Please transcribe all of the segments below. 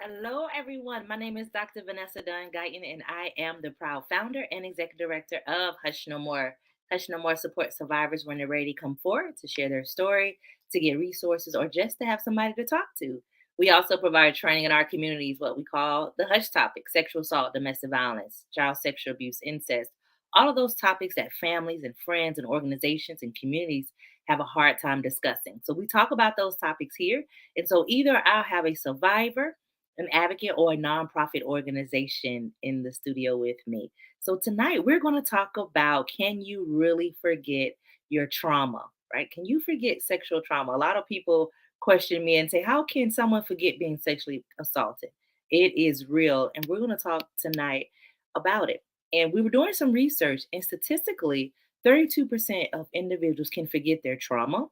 Hello, everyone. My name is Dr. Vanessa Dunn, Guyton, and I am the proud founder and executive director of Hush No More. Hush No More supports survivors when they're ready to come forward to share their story, to get resources, or just to have somebody to talk to. We also provide training in our communities, what we call the hush topics: sexual assault, domestic violence, child sexual abuse, incest, all of those topics that families and friends and organizations and communities have a hard time discussing. So we talk about those topics here. And so either I'll have a survivor, an advocate, or a nonprofit organization in the studio with me. So tonight we're going to talk about, can you really forget your trauma, right? Can you forget sexual trauma? A lot of people question me and say, how can someone forget being sexually assaulted? It is real. And we're going to talk tonight about it. And we were doing some research, and statistically, 32% of individuals can forget their trauma,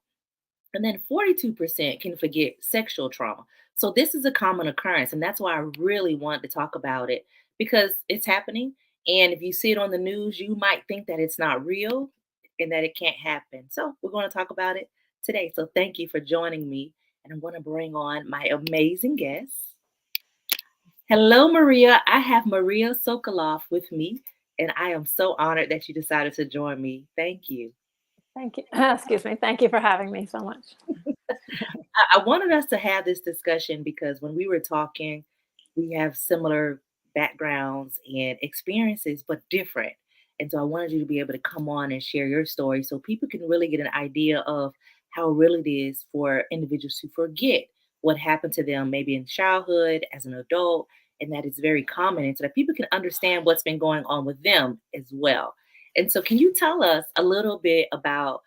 and then 42% can forget sexual trauma. So this is a common occurrence. And that's why I really want to talk about it, because it's happening. And if you see it on the news, you might think that it's not real and that it can't happen. So we're going to talk about it today. So thank you for joining me. And I'm going to bring on my amazing guest. Hello, Maria. I have Maria Socolof with me. And I am so honored that you decided to join me. Thank you. Thank you. Excuse me. Thank you for having me so much. I wanted us to have this discussion because when we were talking, we have similar backgrounds and experiences, but different. And so I wanted you to be able to come on and share your story so people can really get an idea of how real it is for individuals to forget what happened to them, maybe in childhood, as an adult, and that is very common. And so that people can understand what's been going on with them as well. And so, can you tell us a little bit about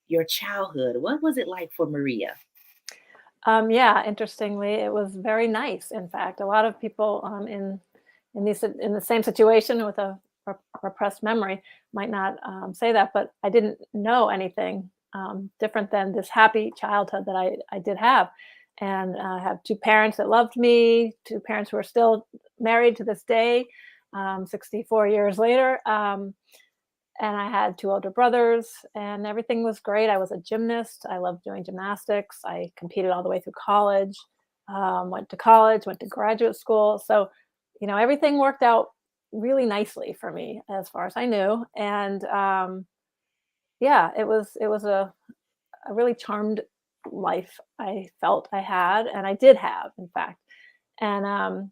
your childhood? What was it like for Maria? Yeah, interestingly, it was very nice. In fact, a lot of people in the same situation with a repressed memory might not say that, but I didn't know anything different than this happy childhood that I did have, and I have two parents that loved me, two parents who are still married to this day, 64 years later. And I had two older brothers, and everything was great. I was a gymnast. I loved doing gymnastics. I competed all the way through college, college, went to graduate school. So, everything worked out really nicely for me as far as I knew. And yeah, it was a really charmed life I felt I had, and I did have, in fact. And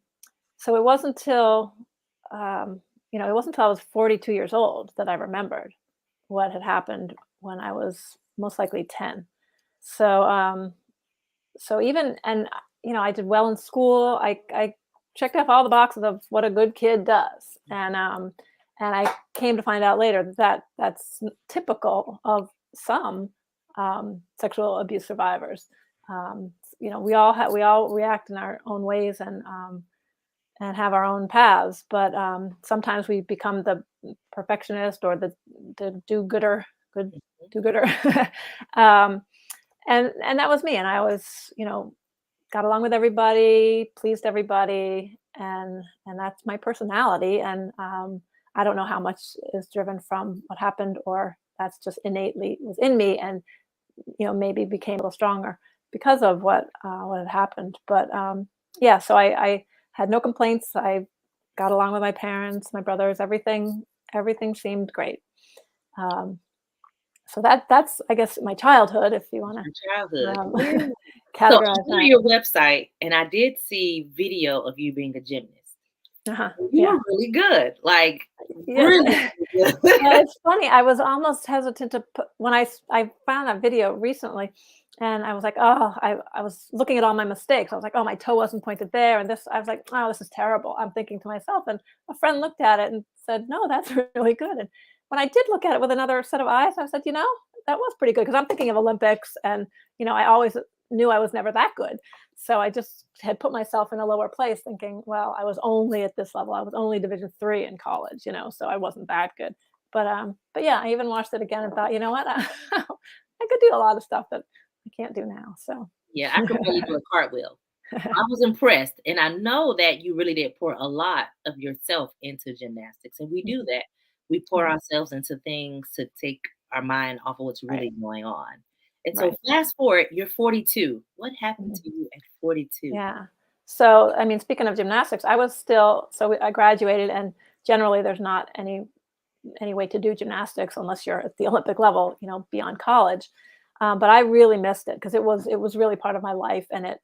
so it wasn't until I was 42 years old that I remembered what had happened when I was most likely 10. So, so even and I did well in school. I checked off all the boxes of what a good kid does, and I came to find out later that typical of some sexual abuse survivors. We all react in our own ways, and have our own paths. But sometimes we become the perfectionist or the good do gooder. um, and that was me. And I always, got along with everybody, pleased everybody, and that's my personality. And I don't know how much is driven from what happened, or that's just innately was in me, and maybe became a little stronger because of what had happened. But yeah, so I had no complaints. I got along with my parents, my brothers, everything seemed great. Um, so that's, I guess, my childhood, if you want Your to childhood. Yeah. So I categorize go to that. your website and I did see video of you being a gymnast. Uh-huh. You Yeah. were really good, like Yes. really, really good. Well, it's funny. I was almost hesitant to put when I found that video recently, and I was like, oh, I was looking at all my mistakes. I was like, oh, my toe wasn't pointed there, and this. I was like, oh, this is terrible. I'm thinking to myself, and a friend looked at it and said, no, that's really good. And when I did look at it with another set of eyes, I said, that was pretty good, because I'm thinking of Olympics, and I always knew I was never that good. So I just had put myself in a lower place, thinking, well, I was only at this level. I was only Division 3 in college, so I wasn't that good. But yeah, I even watched it again and thought, you know what, I could do a lot of stuff that I can't do now. So Yeah, I could barely do a cartwheel. I was impressed, and I know that you really did pour a lot of yourself into gymnastics, and we do Mhm. that. We pour Yeah, ourselves into things to take our mind off of what's right, really going on. And so right. fast forward, you're 42. What happened Mhm. to you at 42? Yeah. So, I mean, speaking of gymnastics, I was still I graduated, and generally there's not any way to do gymnastics unless you're at the Olympic level, beyond college. But I really missed it because it was really part of my life, and it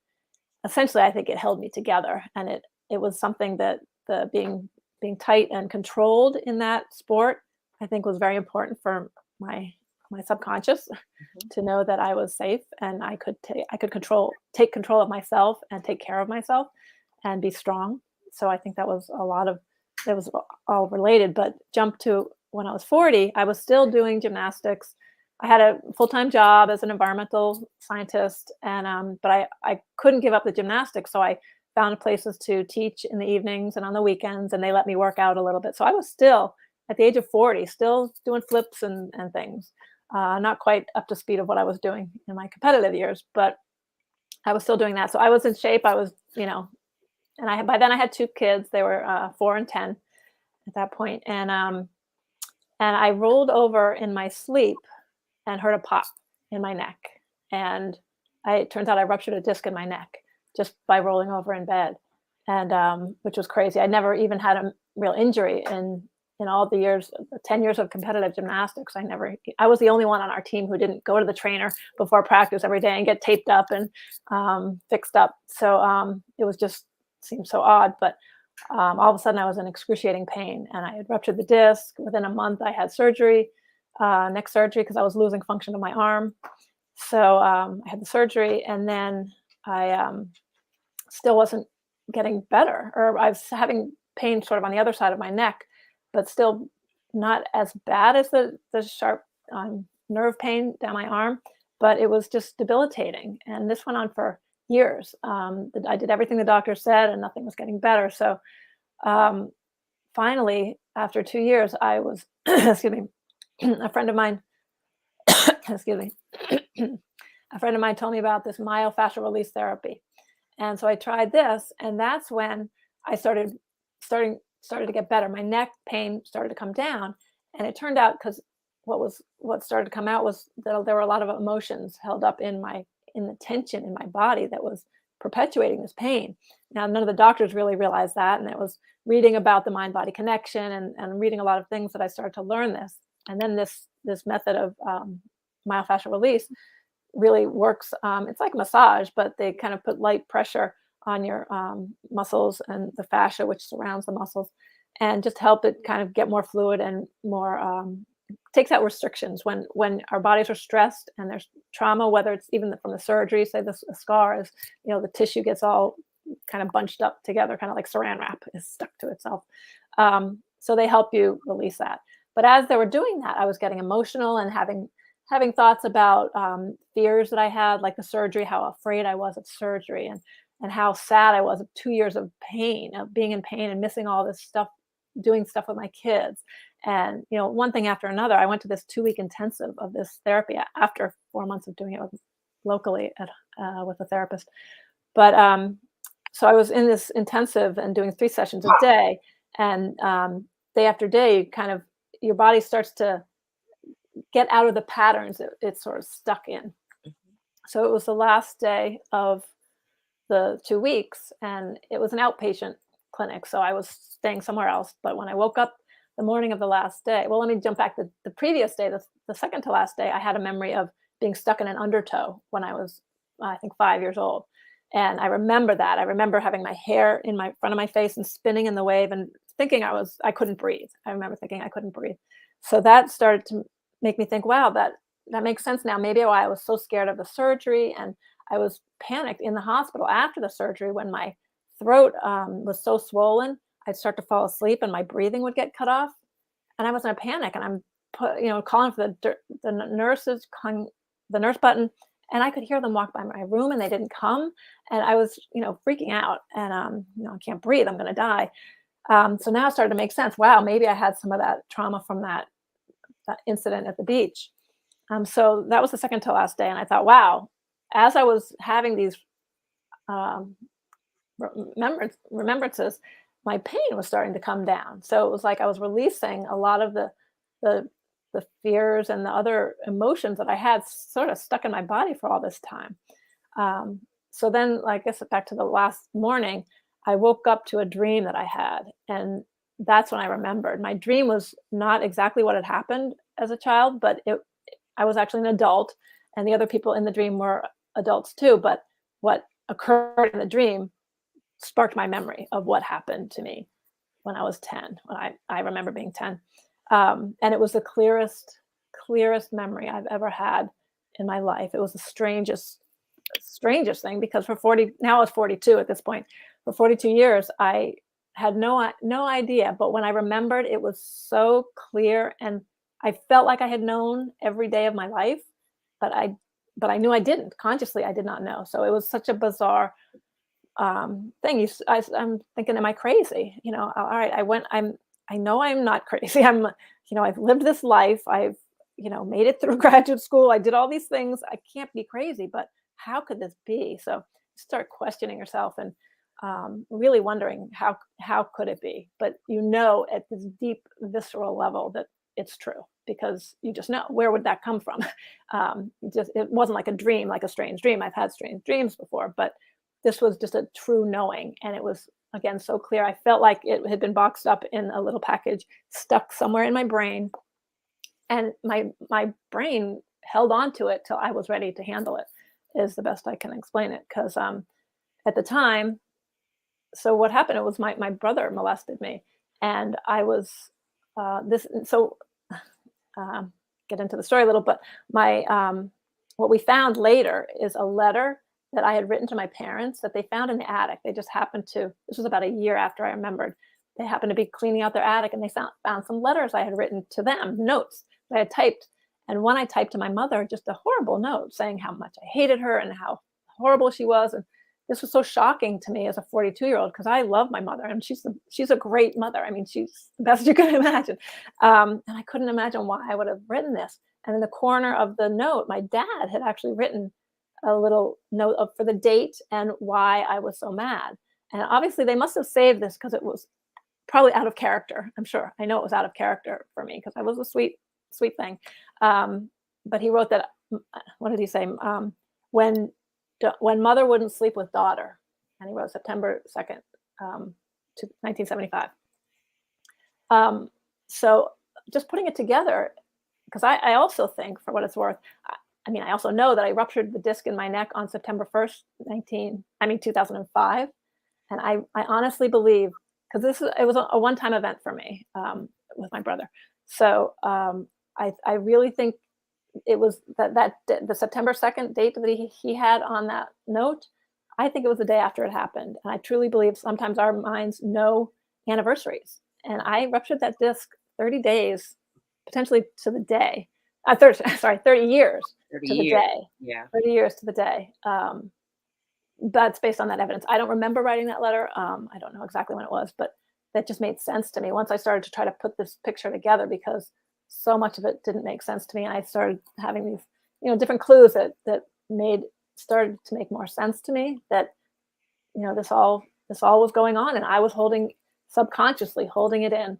essentially I think it held me together, and it was something that the being tight and controlled in that sport, I think was very important for my my subconscious Mhm. to know that I was safe and I could take control of myself and take care of myself and be strong. So I think that was a lot of it was all related. But jump to when I was 40, I was still doing gymnastics. I had a full-time job as an environmental scientist, and but I couldn't give up the gymnastics, so I found places to teach in the evenings and on the weekends, and they let me work out a little bit. So I was still at the age of 40, still doing flips and things. Not quite up to speed of what I was doing in my competitive years, but I was still doing that. So I was in shape. I was, and by then I had two kids. They were 4 and 10 at that point, and I rolled over in my sleep and heard a pop in my neck, and it turns out I ruptured a disc in my neck just by rolling over in bed, and which was crazy. I never even had a real injury in all the years, the 10 years of competitive gymnastics. I was the only one on our team who didn't go to the trainer before practice every day and get taped up and fixed up. So it was just seemed so odd, but all of a sudden I was in excruciating pain, and I had ruptured the disc. Within a month, I had surgery, neck surgery, because I was losing function of my arm. So I had the surgery, and then I still wasn't getting better, or I was having pain sort of on the other side of my neck, but still not as bad as the sharp nerve pain down my arm, but it was just debilitating. And this went on for years. I did everything the doctor said, and nothing was getting better. So um, finally, after 2 years, I was, excuse me, a friend of mine, excuse me, a friend of mine told me about this myofascial release therapy. And so I tried this, and that's when I started to get better. My neck pain started to come down, and it turned out because what started to come out was that there were a lot of emotions held up in the tension in my body that was perpetuating this pain. Now, none of the doctors really realized that, and it was reading about the mind body connection and reading a lot of things that I started to learn this. And then this method of myofascial release really works. It's like massage, but they kind of put light pressure on your muscles and the fascia, which surrounds the muscles, and just help it kind of get more fluid and more takes out restrictions when our bodies are stressed and there's trauma, whether it's even from the surgery. Say the scar is, the tissue gets all kind of bunched up together, kind of like saran wrap is stuck to itself. So they help you release that. But as they were doing that, I was getting emotional and having thoughts about fears that I had, like the surgery, how afraid I was of surgery, and how sad I was of 2 years of pain, of being in pain and missing all this stuff, doing stuff with my kids. And one thing after another, I went to this 2-week intensive of this therapy after 4 months of doing it locally with a therapist. But so I was in this intensive and doing 3 sessions a day, and day after day, kind of your body starts to get out of the patterns it's sort of stuck in. So it was the last day of the 2 weeks, and it was an outpatient clinic. So I was staying somewhere else. But when I woke up the morning of the last day, well, let me jump back. The previous day, the second to last day, I had a memory of being stuck in an undertow when I was, I think, 5 years old. And I remember that. I remember having my hair in my front of my face and spinning in the wave and thinking I couldn't breathe. I remember thinking I couldn't breathe. So that started to make me think, wow, that makes sense now. Maybe why I was so scared of the surgery, and I was panicked in the hospital after the surgery when my throat was so swollen. I'd start to fall asleep and my breathing would get cut off, and I was in a panic. And I'm calling for the nurses, calling the nurse button, and I could hear them walk by my room, and they didn't come, and I was freaking out, and I can't breathe. I'm going to die. So now it started to make sense. Wow, maybe I had some of that trauma from that incident at the beach. So that was the second to last day, and I thought, wow, as I was having these um, remembrances, my pain was starting to come down. So it was like I was releasing a lot of the the fears and the other emotions that I had sort of stuck in my body for all this time. so then, I guess back to the last morning, I woke up to a dream that I had, and that's when I remembered. My dream was not exactly what had happened as a child, but I was actually an adult, and the other people in the dream were adults too. But what occurred in the dream sparked my memory of what happened to me when I was 10. When I remember being 10, and it was the clearest memory I've ever had in my life. It was the strangest thing because for 40 now I was 42 at this point. For 42 years, I had no idea, but when I remembered, it was so clear, and I felt like I had known every day of my life, but I knew I didn't. Consciously, I did not know. So it was such a bizarre thing. I'm thinking, am I crazy? All right, I know I'm not crazy. I've lived this life. I've, made it through graduate school. I did all these things. I can't be crazy, but how could this be? So start questioning yourself and really wondering how could it be? But at this deep visceral level that it's true because you just know. Where would that come from? It wasn't like a dream, like a strange dream. I've had strange dreams before, but this was just a true knowing, and it was again so clear. I felt like it had been boxed up in a little package, stuck somewhere in my brain, and my brain held on to it till I was ready to handle it. Is the best I can explain it because at the time, so what happened? It was my brother molested me, and I was this. So get into the story a little, but my what we found later is a letter that I had written to my parents that they found in the attic. They just happened to. This was about a year after I remembered. They happened to be cleaning out their attic, and they found some letters I had written to them, notes that I had typed. And one I typed to my mother, just a horrible note saying how much I hated her and how horrible she was. And this was so shocking to me as a 42-year-old because I love my mother and she's a great mother. I mean, she's the best you can imagine. And I couldn't imagine why I would have written this. And in the corner of the note, my dad had actually written a little note for the date and why I was so mad. And obviously, they must have saved this because it was probably out of character. I'm sure. I know it was out of character for me because I was a sweet thing. But he wrote that. What did he say? When when mother wouldn't sleep with daughter, and he wrote September 2nd, to 1975. So just putting it together, because I also think, for what it's worth, I mean, I also know that I ruptured the disc in my neck on September 1st, 2005, and I honestly believe because it was a one-time event for me with my brother. So I really think it was the September 2nd date that he had on that note. I think it was the day after it happened, and I truly believe sometimes our minds know anniversaries. And I ruptured that disc 30 days, potentially to the day. 30 years 30 to the years. day. Yeah. 30 years to the day. That's based on that evidence. I don't remember writing that letter. I don't know exactly when it was, but that just made sense to me once I started to try to put this picture together because so much of it didn't make sense to me. And I started having these, different clues that started to make more sense to me that, this all was going on and I was subconsciously holding it in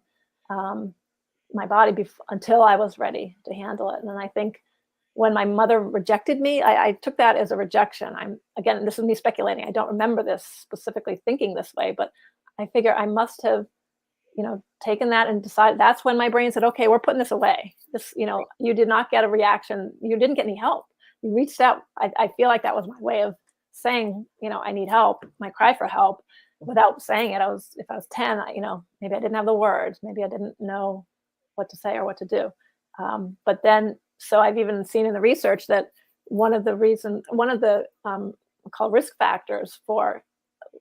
my body until I was ready to handle it. And then I think when my mother rejected me, I took that as a rejection. Again, this is me speculating. I don't remember this specifically thinking this way, but I figure I must have, taken that and decided that's when my brain said, okay, we're putting this away. You did not get a reaction. You didn't get any help. You reached out. I feel like that was my way of saying, I need help, my cry for help without saying it. If I was 10, maybe I didn't have the words. Maybe I didn't know what to say or what to do. But then, so I've even seen in the research that one of the called risk factors for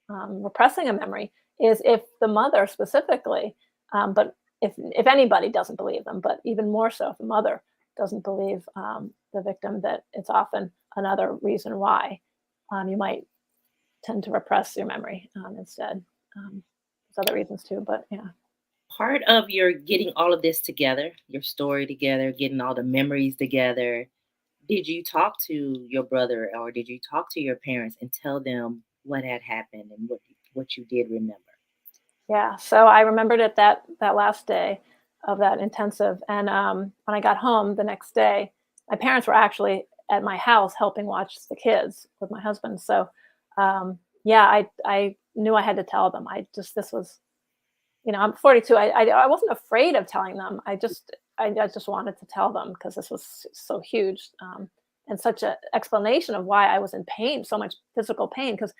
repressing a memory is if the mother specifically, but if anybody doesn't believe them, but even more so if the mother doesn't believe the victim, that it's often another reason why you might tend to repress your memory instead. There's other reasons too, but yeah. Part of your getting all of this together, your story together, getting all the memories together, did you talk to your brother or did you talk to your parents and tell them what had happened and what you did remember? Yeah, so I remembered it that last day of that intensive, and when I got home the next day, my parents were actually at my house helping watch the kids with my husband. So Yeah, I knew I had to tell them. This was, I'm 42. I wasn't afraid of telling them. I just wanted to tell them because this was so huge, and such a explanation of why I was in pain, so much physical pain. Because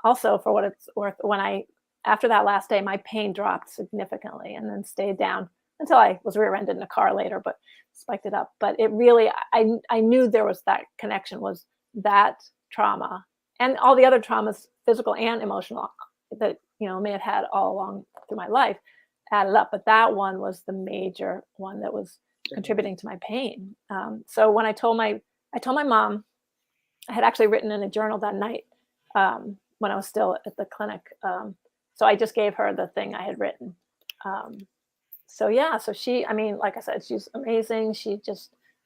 also, for what it's worth, when I after that last day, my pain dropped significantly and then stayed down until I was rear-ended in a car later, but spiked it up. But it really, I knew there was that connection, was that trauma and all the other traumas, physical and emotional, that may have had all along through my life, added up. But that one was the major one that was contributing to my pain. So when I told my mom. I had actually written in a journal that night, when I was still at the clinic. So I just gave her the thing I had written. Um, so yeah, so I mean, like I said, she's amazing.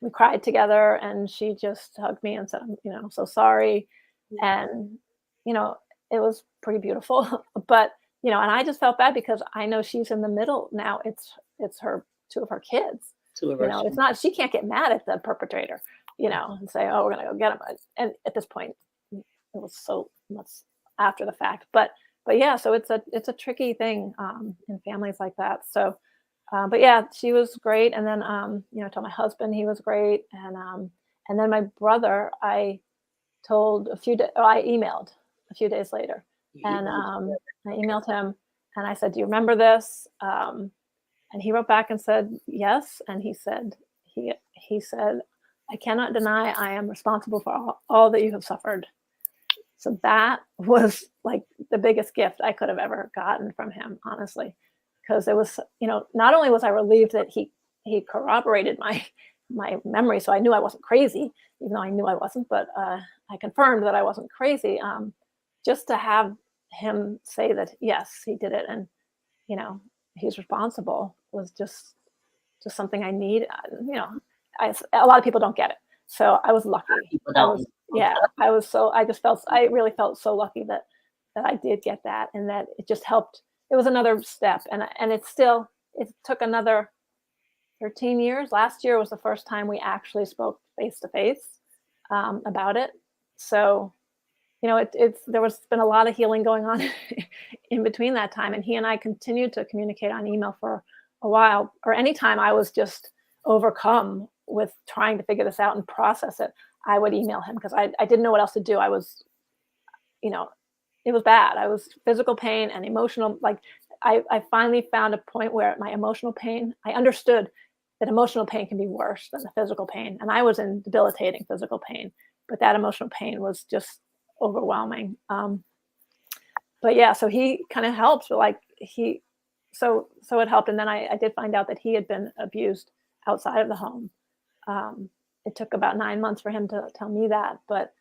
We cried together, and she just hugged me and said, I'm so sorry. Yeah. And, you know, it was pretty beautiful. But, and I just felt bad because I know she's in the middle now. It's her, two of her kids. To a version. It's not, she can't get mad at the perpetrator, and say, oh, we're gonna go get him. And at this point, it was so much after the fact. But yeah, so it's a tricky thing, in families like that. So but yeah, she was great. And then I told my husband, he was great. And then my brother, I emailed a few days later, You and know, I emailed him, and I said, "Do you remember this?" And he wrote back and said, "Yes." And he said, "I cannot deny I am responsible for all that you have suffered." So that was like the biggest gift I could have ever gotten from him, honestly, because it was, not only was I relieved that he corroborated my memory, so I knew I wasn't crazy, even though I knew I wasn't, but I confirmed that I wasn't crazy. Just to have him say that yes, he did it, and you know he's responsible, was just something I need. A lot of people don't get it, so I was lucky. people don't. Yeah, I really felt so lucky that I did get that, and that it just helped. It was another step, and it took another 13 years. Last year was the first time we actually spoke face to face about it. So, there was been a lot of healing going on in between that time, and he and I continued to communicate on email for a while. Or anytime I was just overcome with trying to figure this out and process it, I would email him because I didn't know what else to do. You know, it was bad. I was physical pain and emotional. Like I finally found a point where my emotional pain, I understood that emotional pain can be worse than the physical pain. And I was in debilitating physical pain, but that emotional pain was just overwhelming. But yeah, so he kind of helped. Like so it helped. And then I did find out that he had been abused outside of the home. It took about 9 months for him to tell me that, but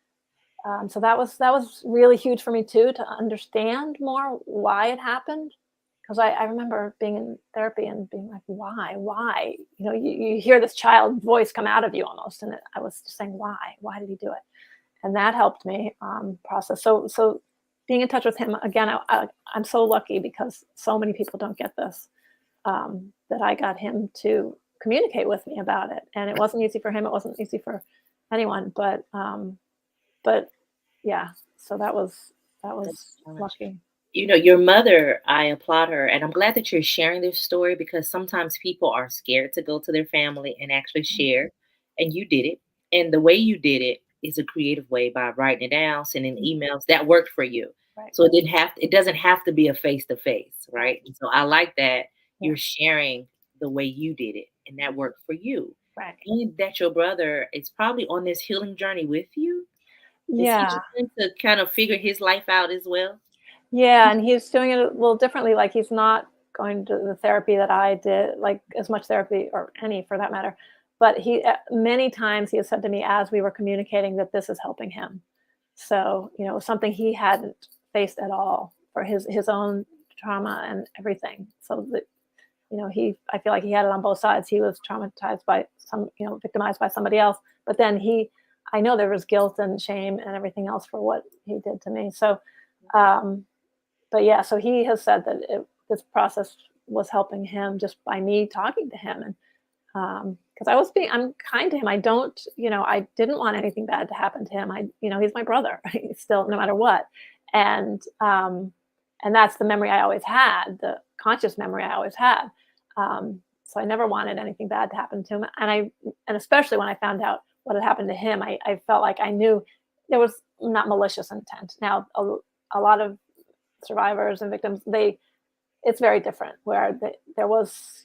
so that was really huge for me too, to understand more why it happened. Because I remember being in therapy and being like, why? You hear this child voice come out of you almost, and I was just saying, why did he do it? And that helped me process. So being in touch with him again, I'm so lucky because so many people don't get this. That I got him to communicate with me about it, and it wasn't easy for him. It wasn't easy for anyone, but yeah, so that was lucky. Your mother, I applaud her, and I'm glad that you're sharing this story because sometimes people are scared to go to their family and actually Mhm. share, and you did it. And the way you did it is a creative way by writing it down, sending Mhm. emails that worked for you. Right, So it doesn't have to be a face to face, right, right? And so I like that yeah, you're sharing the way you did it, and that worked for you, right. and that your brother is probably on this healing journey with you. Is he Yeah, trying to kind of figure his life out as well? yeah, and he's doing it a little differently. Like he's not going to the therapy that I did, like as much therapy or any for that matter. But many times he has said to me as we were communicating that this is helping him. So something he hadn't faced at all for his own trauma and everything. So that I feel like he had it on both sides. He was traumatized by victimized by somebody else, but then I know there was guilt and shame and everything else for what he did to me. So, um, but yeah, so he has said that this process was helping him just by me talking to him. And because I'm kind to him. I don't, I didn't want anything bad to happen to him. He's my brother. He's still, no matter what. And that's the memory I always had, the conscious memory I always had. So I never wanted anything bad to happen to him, and especially when I found out what had happened to him, I felt like I knew there was not malicious intent. Now, a lot of survivors and victims, it's very different, where there was,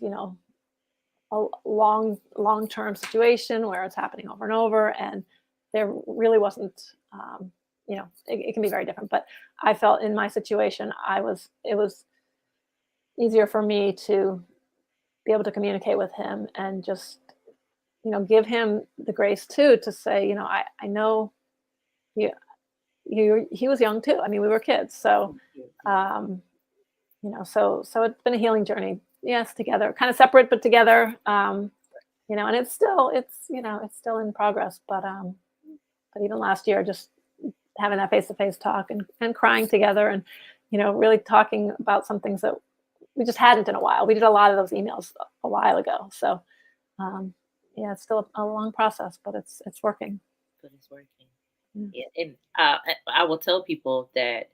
a long-term situation where it's happening over and over, and there really wasn't, it can be very different. But I felt in my situation, it was easier for me to be able to communicate with him and just, give him the grace too, to say, I know you, he was young too. I mean, we were kids. So, um, so it's been a healing journey. Yes, together, kind of separate, but together. And it's still in progress. But even last year, just having that face-to-face talk and crying together, and, really talking about some things that we just hadn't in a while. We did a lot of those emails a while ago. So, yeah, it's still a long process, but it's working. But it's working. Yeah. Yeah, and I will tell people that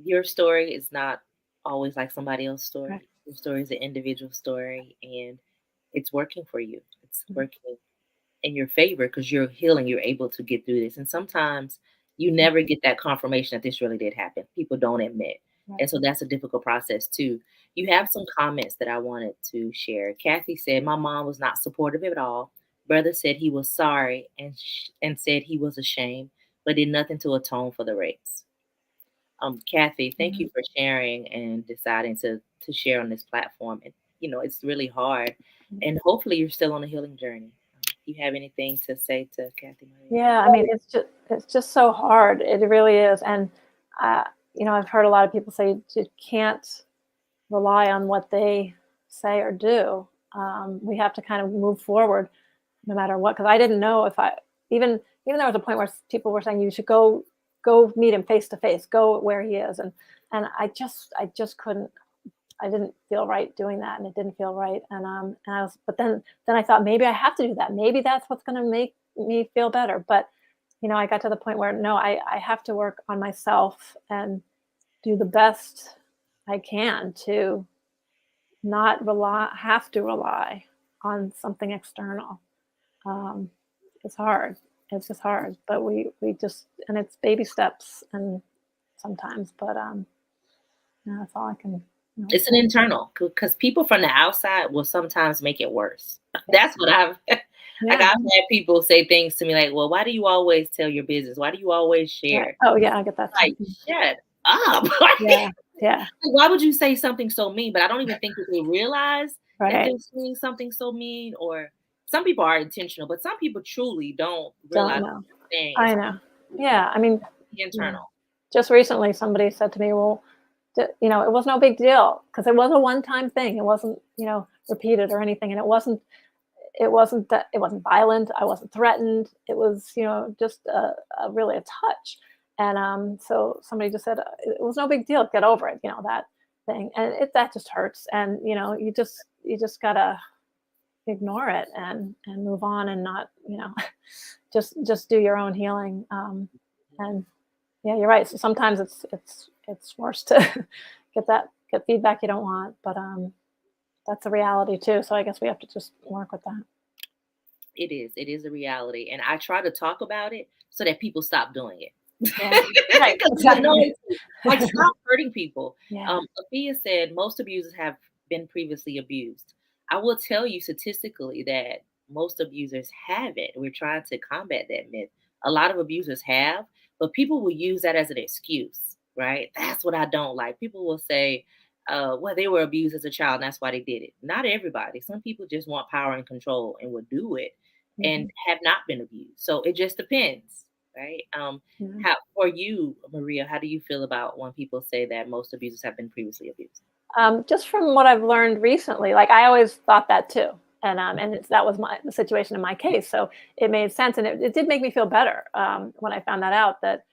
your story is not always like somebody else's Right. story. Your story is an individual story, and it's working for you. It's Mhm. working in your favor because you're healing. You're able to get through this, and sometimes you Mhm. never get that confirmation that this really did happen. People don't admit, Right. and so that's a difficult process too. You have some comments that I wanted to share. Cathy said, "My mom was not supportive at all. Brother said he was sorry and said he was ashamed, but did nothing to atone for the rapes." Cathy, thank Mhm. you for sharing and deciding to share on this platform. And it's really hard, and hopefully you're still on a healing journey. Do you have anything to say to Cathy Maria? Yeah, I mean, it's just so hard. It really is. And uh, I've heard a lot of people say you can't rely on what they say or do. We have to kind of move forward no matter what. Because I didn't know if even there was a point where people were saying you should go meet him face to face, go where he is, and I just couldn't. I didn't feel right doing that, and it didn't feel right. And I was, but then I thought maybe I have to do that. Maybe that's what's going to make me feel better. But I got to the point where no, I have to work on myself and do the best I can to not have to rely on something external. Um, it's hard. It's just hard, but we just, and it's baby steps, and sometimes, but that's all I can It's an say. internal because people from the outside will sometimes make it worse. Yeah, That's what I've like. I've yeah, had people say things to me like, "Well, why do you always tell your business? Why do you always right. share?" Oh yeah, I get that too. Like, shut up! Like, Yeah, yeah, why would you say something so mean? But I don't even think that they realize that right. they're saying something so mean. Or some people are intentional, but some people truly don't Don't realize know. what they're saying. I It's know. Yeah, I mean, yeah. internal. Just recently, somebody said to me, "Well, it was no big deal because it was a one-time thing. It wasn't, repeated or anything, and it wasn't violent. I wasn't threatened. It was, just a really a touch." And so somebody just said, "It was no big deal. Get over it." That thing, and that just hurts. And you just gotta ignore it and move on, and not, just do your own healing. And yeah, you're right. So sometimes it's worse to get feedback you don't want, but that's a reality too. So I guess we have to just work with that. It is. It is a reality, and I try to talk about it so that people stop doing it. Yeah. Right. Because it's Exactly. annoying. Like, stop hurting people. Yeah. Afia said most abusers have been previously abused. I will tell you statistically that most abusers haven't. We're trying to combat that myth. A lot of abusers have, but people will use that as an excuse, right? That's what I don't like. People will say, well, they were abused as a child, and that's why they did it. Not everybody. Some people just want power and control and will do it and Mhm. have not been abused. So it just depends, right? Yeah. How for you, Maria? How do you feel about when people say that most abusers have been previously abused? Just from what I've learned recently, like I always thought that too, and that was the situation in my case, so it made sense, and it did make me feel better when I found that out. That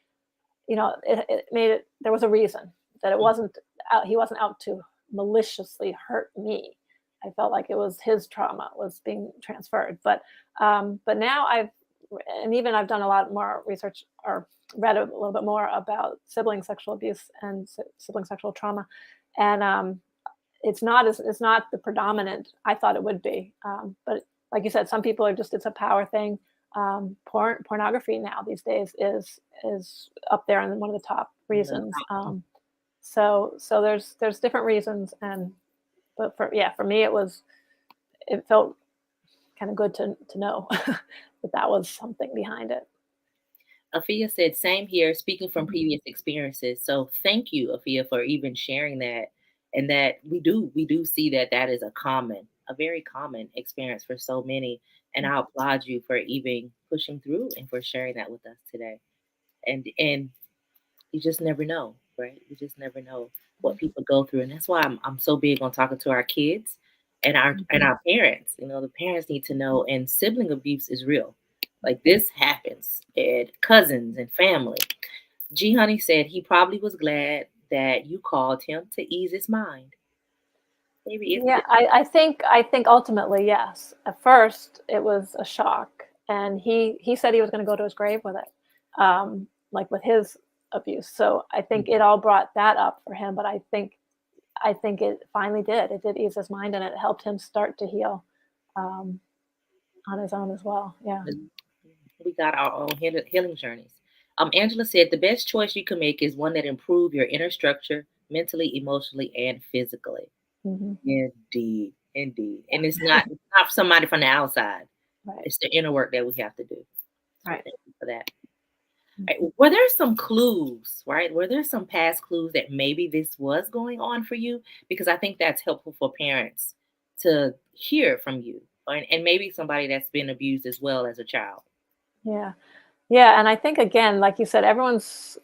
it made it. There was a reason that it Mm. wasn't out. He wasn't out to maliciously hurt me. I felt like it was his trauma was being transferred, but now I've and even I've done a lot more research or read a little bit more about sibling sexual abuse and sibling sexual trauma, and it's not the predominant. I thought it would be, but like you said, some people are just it's a power thing. Pornography now these days is up there and one of the top Yeah. reasons. So there's different reasons, and but for me it felt kind of good to know that that was something behind it. Afia said, same here, speaking from Mhm. previous experiences. So thank you, Afia, for even sharing that. And that we do see that that is a very common experience for so many. And I applaud you for even pushing through and for sharing that with us today. And you just never know, right? You just never know what Mhm. people go through. And that's why I'm so big on talking to our kids and Mhm. our parents. You know, the parents need to know, and sibling abuse is real. Like this happens, and cousins and family. G Honey said he probably was glad that you called him to ease his mind. Maybe Yeah, it's I think ultimately, yes. At first, it was a shock, and he said he was gonna go to his grave with it, like, with his abuse, so I think it all brought that up for him, but I think it finally did. It did ease his mind, and it helped him start to heal, um, on his own as well, yeah. we got our own healing journeys. Angela said the best choice you can make is one that improve your inner structure mentally, emotionally, and physically. Mhm. Indeed, indeed. And it's not somebody from the outside. Right, It's the inner work that we have to do. So right. thank you for that. Right. Mhm. Were there some clues, right? Were there some past clues that maybe this was going on for you? Because I think that's helpful for parents to hear from you. And maybe somebody that's been abused as well as a child. Yeah. Yeah, and I think again, like you said, everyone's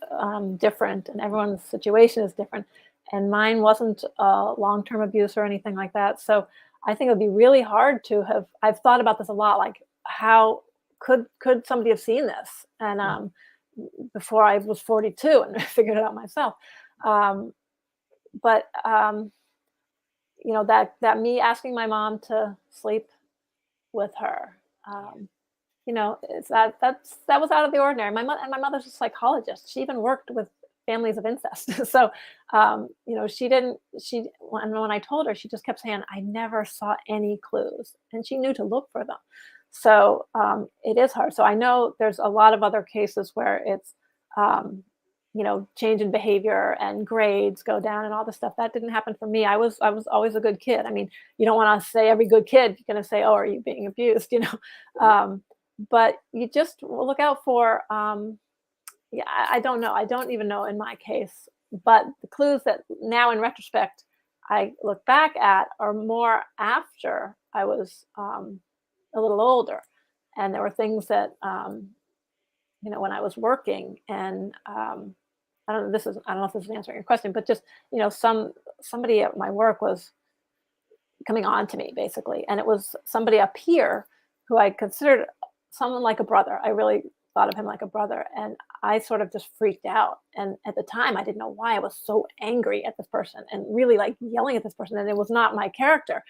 different, and everyone's situation is different. And mine wasn't long-term abuse or anything like that. So I think it would be really hard to have. I've thought about this a lot, like how could somebody have seen this? And before I was 42 and figured it out myself. Um, but that me asking my mom to sleep with her. Um, it's that was out of the ordinary. My mother's a psychologist. She even worked with families of incest. So, she didn't she when I told her, she just kept saying, "I never saw any clues," and she knew to look for them. So, it is hard. So I know there's a lot of other cases where it's, um, change in behavior and grades go down and all this stuff. That didn't happen for me. I was always a good kid. I mean, you don't wanna say every good kid, you're gonna say, "Oh, are you being abused?" Um, but you just look out for, yeah, I don't know. I don't even know in my case, but the clues that now in retrospect I look back at are more after I was a little older, and there were things that when I was working, and I don't know if this is answering your question, but just somebody at my work was coming on to me basically, and it was somebody up here who I considered someone like a brother. I really thought of him like a brother, and I sort of just freaked out. And at the time, I didn't know why I was so angry at this person and really like yelling at this person, and it was not my character.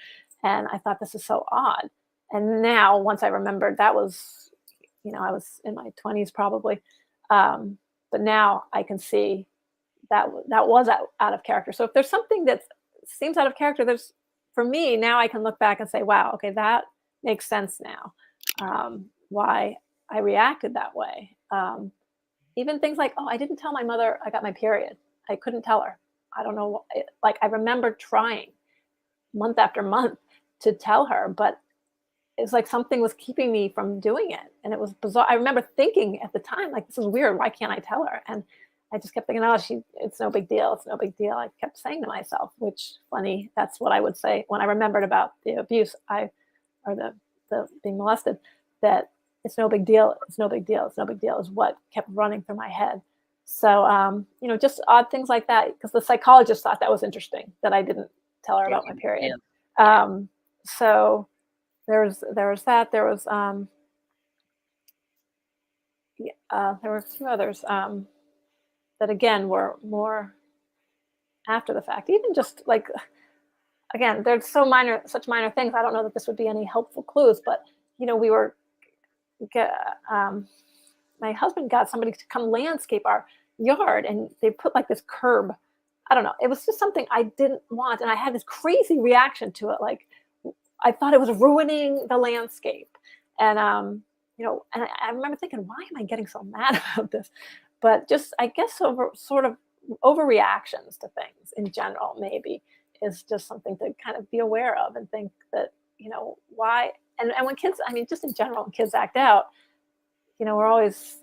And I thought this is so odd. And now, once I remembered, that was I was in my 20s probably, but now I can see that was out of character. So if there's something that seems out of character, there's for me now I can look back and say, wow, okay, that makes sense now. Why I reacted that way. Even things like, oh, I didn't tell my mother I got my period. I couldn't tell her. I don't know. Like I remember trying month after month to tell her, but it's like something was keeping me from doing it, and it was bizarre. I remember thinking at the time, like, "This is weird. Why can't I tell her?" And I just kept thinking, "Oh, it's no big deal. It's no big deal." I kept saying to myself, which funny, that's what I would say when I remembered about the abuse, or the being molested, that it's no big deal. It's no big deal. It's no big deal is what kept running through my head. So, just odd things like that, because the psychologist thought that was interesting that I didn't tell her Yeah, about my yeah, period. yeah. So there was that. There was there were a few others that again were more after the fact. Even just like again, there's such minor things. I don't know that this would be any helpful clues, but we were get, my husband got somebody to come landscape our yard, and they put like this curb. I don't know. It was just something I didn't want, and I had this crazy reaction to it. Like I thought it was ruining the landscape, and and I remember thinking, why am I getting so mad about this? But just I guess over sort of overreactions to things in general, maybe is just something to kind of be aware of and think that why. And when kids, I mean, just in general, when kids act out, we're always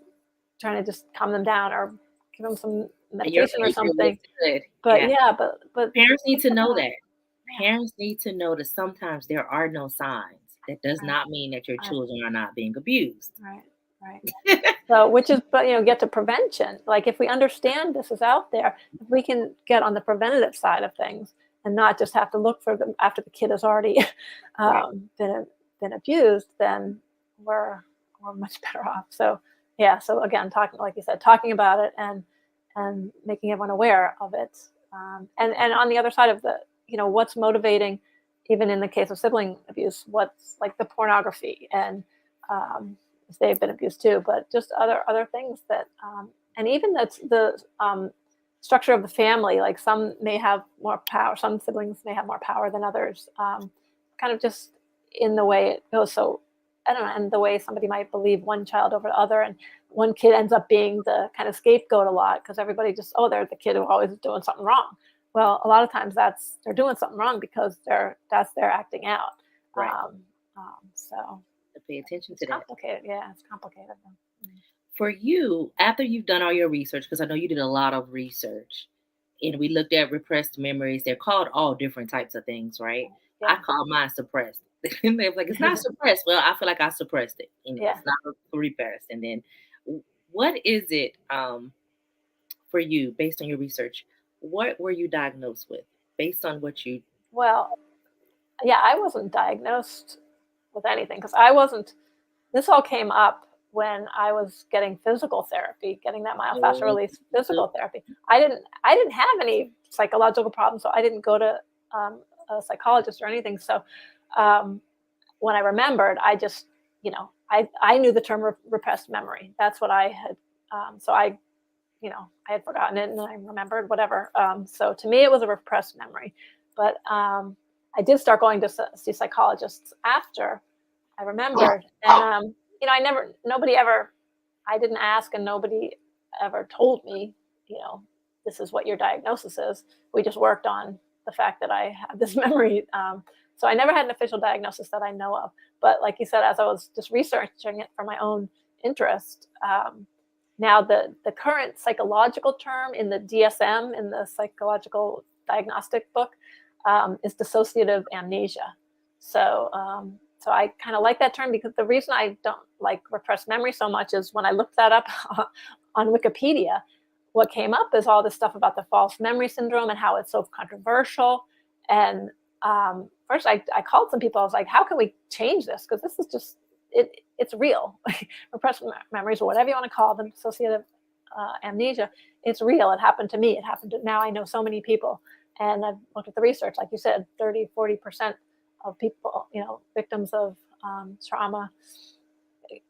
trying to just calm them down or give them some And your medication or behavior was something. good. But Yeah. yeah, but Parents need think to know about that. yeah, Parents need to know that sometimes there are no signs. That does right, not mean that your right, children are not being abused. right, right. So, which is, but get to prevention. Like if we understand this is out there, if we can get on the preventative side of things and not just have to look for them after the kid has already Right. been abused, then we're we're much better off. So yeah. So again, talking like you said, talking about it and making everyone aware of it. And on the other side of the what's motivating, even in the case of sibling abuse, what's like the pornography and um, they've been abused too, but just other things that, and even that's the structure of the family. Like some may have more power, some siblings may have more power than others. Kind of just in the way it goes. So I don't know, and the way somebody might believe one child over the other, and one kid ends up being the kind of scapegoat a lot because everybody just they're the kid who always is doing something wrong. Well, a lot of times they're doing something wrong because they're acting out. Right. So To pay attention it's to that. complicated. Yeah, it's complicated. Mm. For you, after you've done all your research, because I know you did a lot of research, and we looked at repressed memories, they're called all different types of things, right? I Yeah, call mine suppressed. And they're like, it's not suppressed. Well, I feel like I suppressed it. yeah. It's not repressed. And then what is it for you based on your research? What were you diagnosed with based on what you Well, yeah, I wasn't diagnosed with anything because I wasn't. This all came up when I was getting physical therapy, getting that myofascial oh, release physical therapy. I didn't have any psychological problems, so I didn't go to a psychologist or anything. So um, when I remembered, I just, I knew the term repressed memory. That's what I had. So I had forgotten it and I remembered whatever. So to me, it was a repressed memory. But I did start going to see psychologists after I remembered. And, nobody ever, I didn't ask and nobody ever told me, you know, this is what your diagnosis is. We just worked on the fact that I have this memory. So I never had an official diagnosis that I know of. But like you said, as I was just researching it for my own interest, now the current psychological term in the DSM, in the psychological diagnostic book, is dissociative amnesia. So I kind of like that term because the reason I don't like repressed memory so much is when I looked that up on Wikipedia, what came up is all this stuff about the false memory syndrome and how it's so controversial. And first, I called some people. I was like, "How can we change this? Because this is just it's real. Repressed memories, or whatever you want to call them, dissociative amnesia. It's real. It happened to me. It happened to now. I know so many people, and I've looked at the research. Like you said, 30-40% of people, victims of trauma,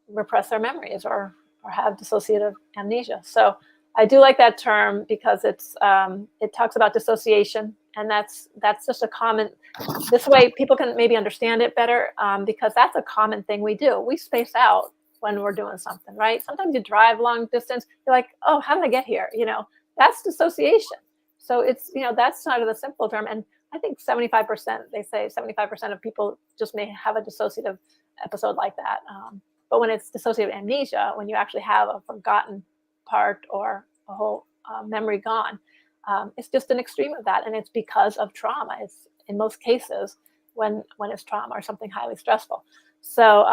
repress their memories or have dissociative amnesia. So I do like that term because it talks about dissociation, and that's just a common. This way, people can maybe understand it better because that's a common thing we do. We space out when we're doing something, right? Sometimes you drive long distance. You're like, oh, how did I get here? That's dissociation. So it's that's kind of the simple term, and I think 75%. They say 75% of people just may have a dissociative episode like that. But when it's dissociative amnesia, when you actually have a forgotten part or a whole memory gone, it's just an extreme of that, and it's because of trauma. It's in most cases when it's trauma or something highly stressful. So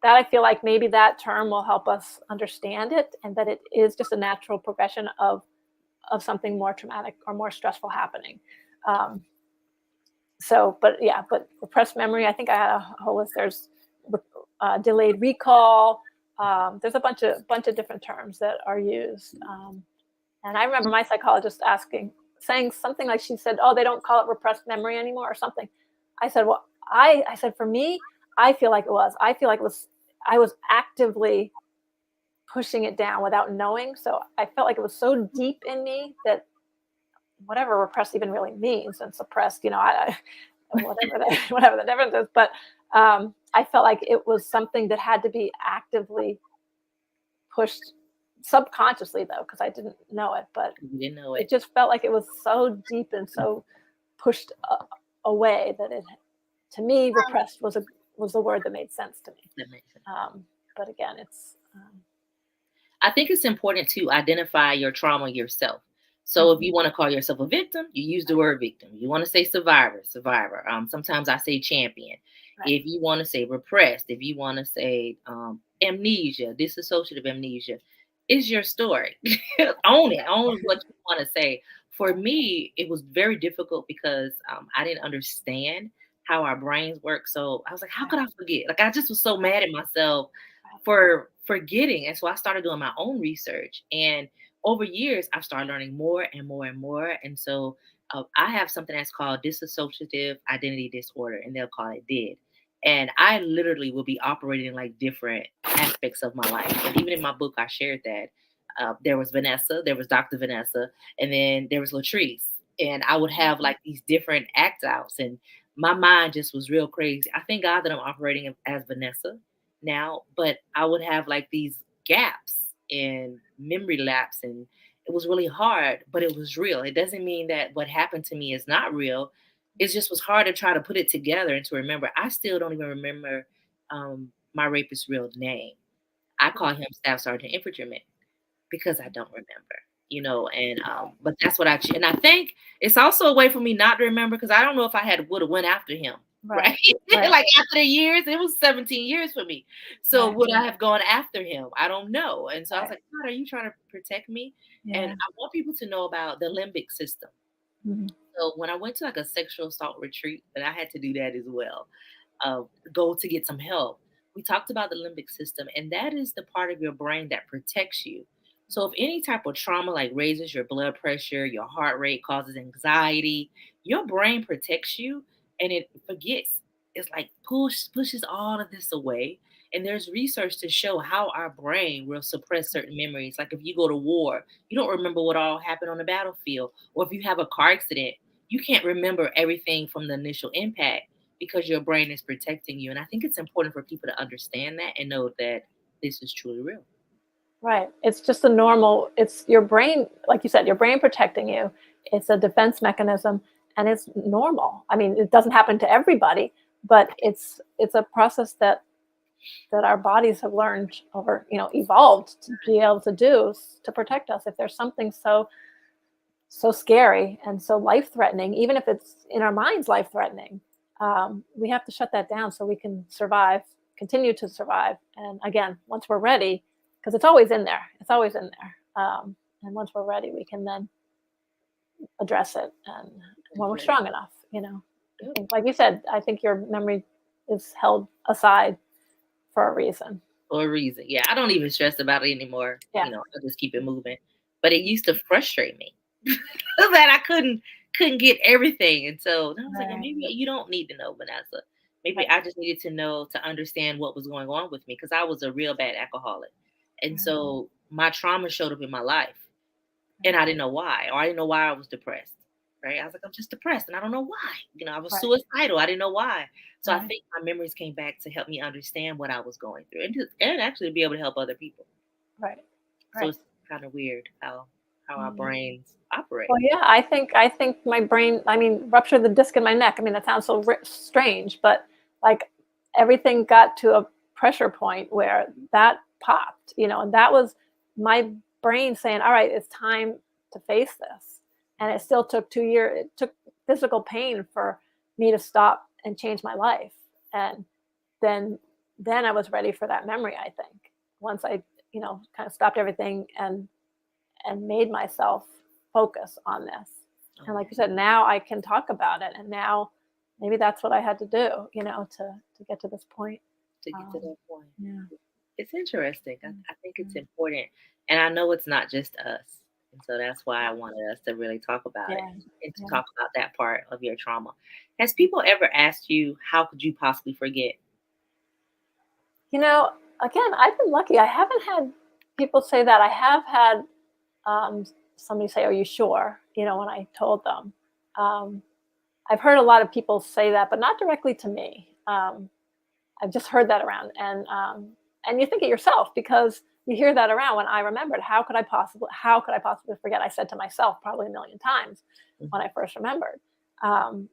that I feel like maybe that term will help us understand it, and that it is just a natural progression of something more traumatic or more stressful happening. Um, but repressed memory, I think I had a whole list. There's delayed recall. There's a bunch of different terms that are used. And I remember my psychologist saying something like, she said, "Oh, they don't call it repressed memory anymore," or something. I said, "Well, I said for me, I feel like it was. I feel like it was. I was actively pushing it down without knowing. So I felt like it was so deep in me that whatever repressed even really means, and suppressed, whatever whatever the difference is. But I felt like it was something that had to be actively pushed subconsciously, though, because I didn't know it. But You didn't know it it. just felt like it was so deep and so pushed away that it, to me, repressed was the word that made sense to me. That makes sense. But again, it's I think it's important to identify your trauma yourself. So if mhm, you want to call yourself a victim, you use the word victim. You want to say survivor, survivor. Sometimes I say champion. right, If you want to say repressed, if you want to say amnesia, dissociative amnesia, is your story. Own it. Own what you want to say. For me, it was very difficult because I didn't understand how our brains work. So I was like, how right, could I forget? Like I just was so right, mad at myself right, for forgetting. And so I started doing my own research. And over years, I've started learning more and more and more. And so I have something that's called dissociative identity disorder, and they'll call it DID. And I literally will be operating in like different aspects of my life. And even in my book, I shared that. There was Vanessa, there was Dr. Vanessa, and then there was Latrice. And I would have mhm, like these different act outs, and my mind just was real crazy. I thank God that I'm operating as Vanessa now, but I would have like these gaps and memory lapse, and it was really hard, but it was real. It doesn't mean that what happened to me is not real. It just was hard to try to put it together and to remember. I still don't even remember my rapist's real name. I call him Staff Sergeant Infantryman because I don't remember, and but that's what and I think it's also a way for me not to remember because I don't know if I had would have went after him, right? right, right, Like after the years, it was 17 years for me. So right, would I have gone after him? I don't know. And so I was right, like, God, are you trying to protect me? And yeah, I want people to know about the limbic system. mhm, So when I went to like a sexual assault retreat, and I had to do that as well, go to get some help. We talked about the limbic system, and that is the part of your brain that protects you. So, if any type of trauma like raises your blood pressure, your heart rate, causes anxiety, your brain protects you and it forgets. It's like pushes all of this away. And there's research to show how our brain will suppress certain memories. Like if you go to war, you don't remember what all happened on the battlefield. Or if you have a car accident, you can't remember everything from the initial impact because your brain is protecting you. And I think it's important for people to understand that and know that this is truly real. right. It's just a normal. It's your brain, like you said, your brain protecting you. It's a defense mechanism, and it's normal. I mean, it doesn't happen to everybody, but it's a process that our bodies have learned over, evolved to be able to do to protect us. If there's something so scary and so life threatening, even if it's in our minds life threatening, we have to shut that down so we can survive, continue to survive. And again, once we're ready, because it's always in there, it's always in there. And once we're ready, we can then address it. And when we're Address. strong enough, I Yep. think, like you said, I think your memory is held aside for a reason. For a reason. Yeah, I don't even stress about it anymore. Yeah. I just keep it moving. But it used to frustrate me that I couldn't get everything. And so then I was like, well, Right. maybe you don't need to know, Vanessa. Maybe Right. I just needed to know to understand what was going on with me because I was a real bad alcoholic. And Right. so my trauma showed up in my life. And Right. I didn't know why, or I didn't know why I was depressed, right? I was like, I'm just depressed, and I don't know why. I was Right. suicidal. I didn't know why. So I Right. think my memories came back to help me understand what I was going through, and actually be able to help other people. Right. So Right. it's kind of weird how our Yeah. brains operate. Well, yeah, I think my brain. I mean, rupture the disc in my neck. I mean, that sounds so strange, but like everything got to a pressure point where that popped, and that was my brain saying, "All right, it's time to face this." And it still took 2 years. It took physical pain for me to stop and change my life, and then then I was ready for that memory. I think once I, kind of stopped everything and made myself focus on this. And like Oh, you said, now I can talk about it, and now maybe that's what I had to do, to get to this point. to get to Um, that point. yeah, It's interesting. I, mm, I think it's mm, important. And I know it's not just us. And so that's why I wanted us to really talk about it yeah, and to yeah. talk about that part of your trauma. Has people ever asked you, how could you possibly forget? You know, again, I've been lucky. I haven't had people say that. I have had um, somebody say, "Are you sure?" When I told them. Um, I've heard a lot of people say that, but not directly to me. I've just heard that around, and you think it yourself because you hear that around. When I remembered, how could I possibly forget? I said to myself probably a million times when Mhm. I first remembered.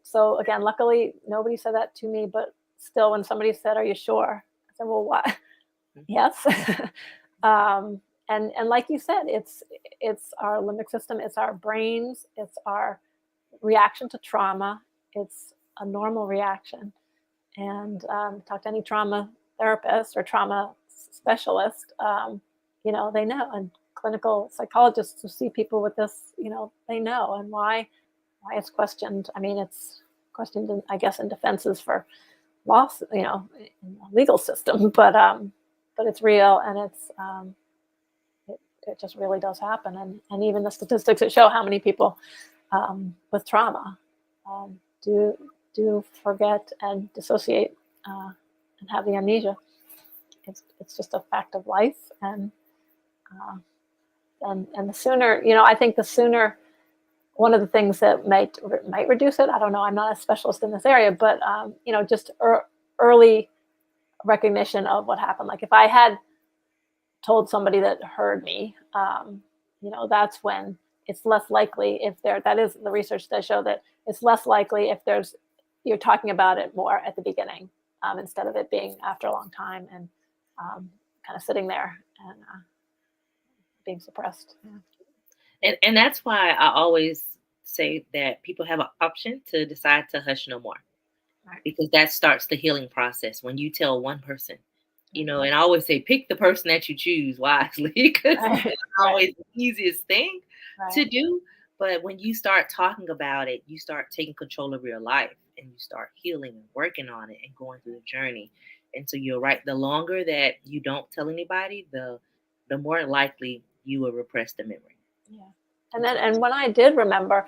So again, luckily nobody said that to me, but still, when somebody said, "Are you sure?" I said, "Well, what?" Yes. um, and like you said, it's our limbic system, it's our brains, it's our reaction to trauma. It's a normal reaction. And talk to any trauma therapist or trauma specialist, they know. And clinical psychologists who see people with this, they know. And why it's questioned. I mean, it's questioned, I guess, in defenses for loss, in the legal system, but it's real, and it just really does happen. And even the statistics that show how many people with trauma do forget and dissociate and have the amnesia. It's just a fact of life, uh, and the sooner, I think the sooner. One of the things that might reduce it. I don't know. I'm not a specialist in this area, but just early recognition of what happened. Like if I had told somebody that heard me, that's when it's less likely if there. That is, the research does show that it's less likely if you're talking about it more at the beginning, instead of it being after a long time and kind of sitting there and being suppressed. Yeah. And that's why I always say that people have an option to decide to hush no more, Right. because that starts the healing process when you tell one person. Right. And I always say pick the person that you choose wisely because it's Right. not Right. always the easiest thing Right. to do. But when you start talking about it, you start taking control of your life and you start healing and working on it and going through the journey. And so you're right. The longer that you don't tell anybody, the more likely you will repress the memory. Yeah. And And then, so and when I did remember,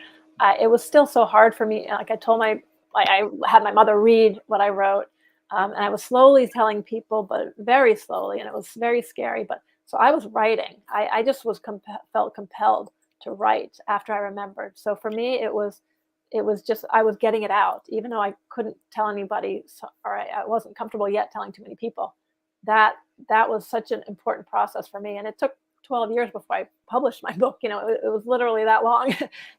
it was still so hard for me. Like I had my mother read what I wrote, and I was slowly telling people, but very slowly, and it was very scary. But so I was writing. I just felt compelled to write after I remembered. So for me, it was just I was getting it out, even though I couldn't tell anybody, or I wasn't comfortable yet telling too many people. That that was such an important process for me, and it took 12 years before I published my book. It was literally that long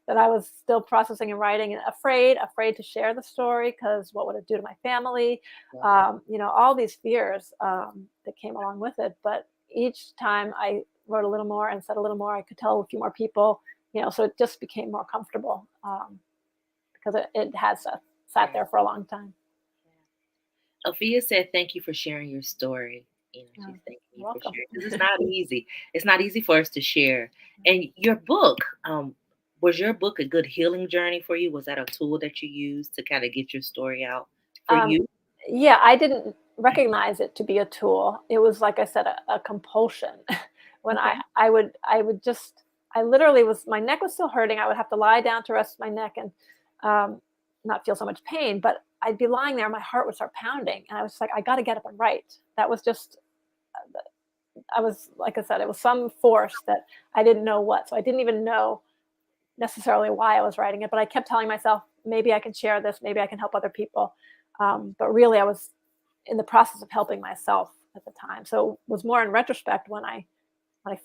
that I was still processing and writing and afraid to share the story because what would it do to my family? yeah. All these fears that came along with it. But each time I wrote a little more and said a little more, I could tell a few more people, so it just became more comfortable because it has sat Yeah. there for a long time. Althea said, "Thank you for sharing your story." Yeah. She's thanking You're me for welcome. sharing because it's not easy. It's not easy for us to share. And your book, was your book a good healing journey for you? Was that a tool that you used to kind of get your story out for Um, you? yeah, I didn't recognize it to be a tool. It was, like I said, a compulsion. When Okay. I would just, I literally my neck was still hurting. I would have to lie down to rest my neck and um, not feel so much pain. But I'd be lying there, my heart would start pounding, and I was like, I got to get up and write. That was just, I was, like I said, it was some force that I didn't know what. So I didn't even know necessarily why I was writing it, but I kept telling myself, maybe I can share this, maybe I can help other people. But really, I was in the process of helping myself at the time. So it was more in retrospect when I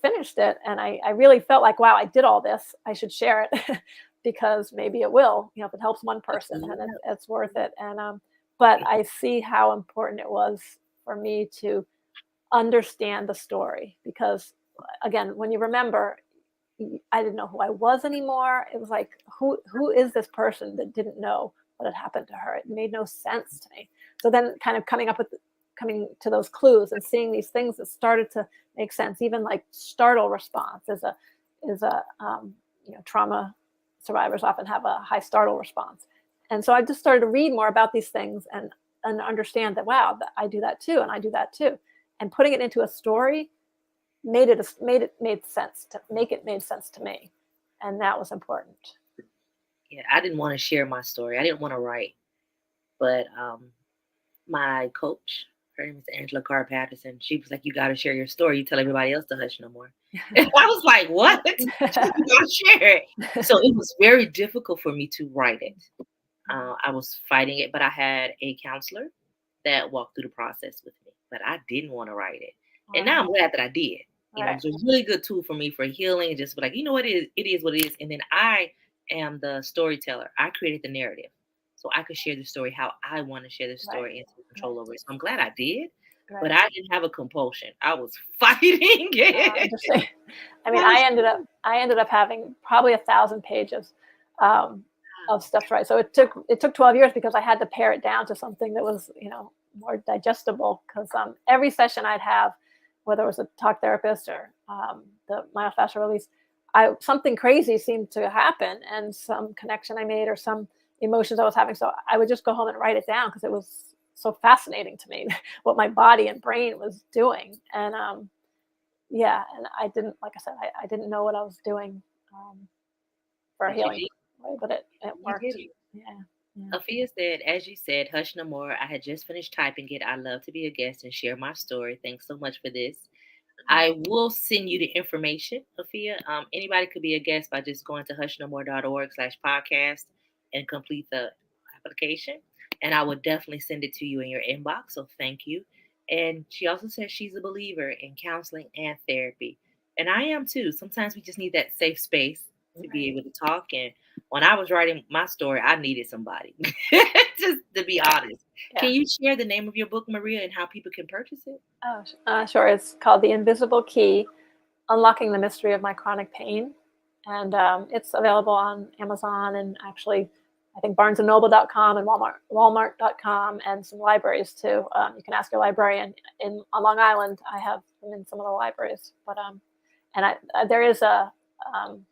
finished it, and I really felt like, wow, I did all this. I should share it because maybe it will, if it helps one person, and it's worth it. And but I see how important it was for me to understand the story because, again, when you remember, I didn't know who I was anymore. It was like, who is this person that didn't know what had happened to her? It made no sense to me. So then, kind of coming to those clues and seeing these things that started to make sense, even like startle response is a trauma survivors often have a high startle response, and so I just started to read more about these things and understand that, wow, that I do that too, and I do that too, and putting it into a story made sense to me, and that was important. Yeah, I didn't want to share my story. I didn't want to write, but my coach, her name is Angela Carr Patterson. She was like, "You got to share your story. You tell everybody else to hush no more." And I was like, "What?" She said, "You got to share it." So it was very difficult for me to write it. I was fighting it, but I had a counselor that walked through the process with me. But I didn't want to write it, and now Wow. I'm glad that I did. Right. It's a really good tool for me for healing. Just be like, you know what, it is what it is, and then I am the storyteller. I created the narrative, so I could share the story how I want to share the Right. story and take Right. control over it. So I'm glad I did, but Right. I didn't have a compulsion. I was fighting it. Interesting. I mean, I was I ended up having probably 1,000 pages um, of wow. stuff to write. So it took 12 years because I had to pare it down to something that was more digestible. Because every session I'd have, whether it was a talk therapist or the myofascial release, I something crazy seemed to happen, and some connection I made or some emotions I was having. So I would just go home and write it down because it was so fascinating to me what my body and brain was doing. And yeah, and I didn't, like I said, I didn't know what I was doing um, for a But you healing did. way, but it You did worked. it. Yeah, yeah. Afia said, as you said, hush no more. I had just finished typing it. I love to be a guest and share my story. Thanks so much for this. Mm. I will send you the information, Afia. Anybody could be a guest by just going to hushnomore.org/podcast and complete the application. And I would definitely send it to you in your inbox. So thank you. And she also says she's a believer in counseling and therapy. And I am too. Sometimes we just need that safe space to be Right. able to talk. And when I was writing my story, I needed somebody, just to be Yeah, honest. yeah. Can you share the name of your book, Maria, and how people can purchase it? Oh, sure. It's called The Invisible Key: Unlocking the Mystery of My Chronic Pain, and it's available on Amazon and actually, I think BarnesandNoble.com and Walmart.com and some libraries too. You can ask your librarian on Long Island. I have them in some of the libraries, but and there is a um,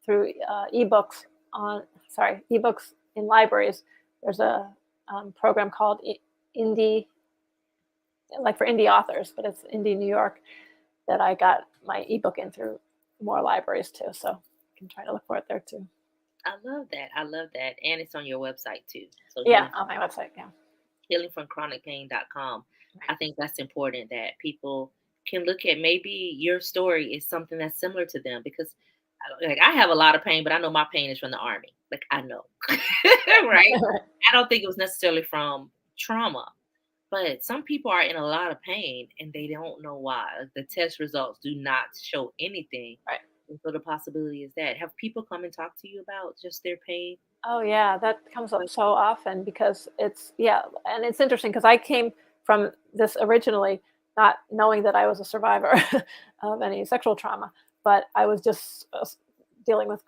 through ebooks ebooks in libraries. There's a program called Indie, like for indie authors, but it's Indie New York, that I got my ebook in through more libraries too. So you can try to look for it there too. I love that. I love that. And it's on your website too. So Yeah, on my website. Yeah. healingfromchronicpain.com. Right. I think that's important that people can look at maybe your story is something that's similar to them because like I have a lot of pain, but I know my pain is from the army. Like I know. Right? I don't think it was necessarily from trauma. But some people are in a lot of pain and they don't know why. Like the test results do not show anything. Right. And so the possibility is that. Have people come and talk to you about just their pain? Oh yeah, that comes up so often because and it's interesting because I came from this originally not knowing that I was a survivor of any sexual trauma, but I was just dealing with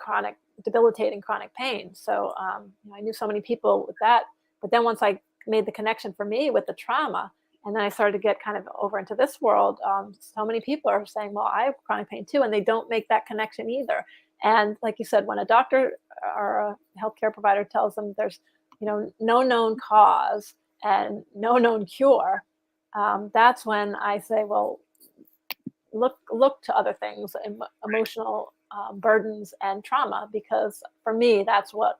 debilitating chronic pain. So I knew so many people with that, but then once I made the connection for me with the trauma, and then I started to get kind of over into this world, so many people are saying, "Well, I have chronic pain too," and they don't make that connection either. And like you said, when a doctor or a healthcare provider tells them there's, no known cause and no known cure, that's when I say, well, look to other things, emotional burdens and trauma, because for me, that's what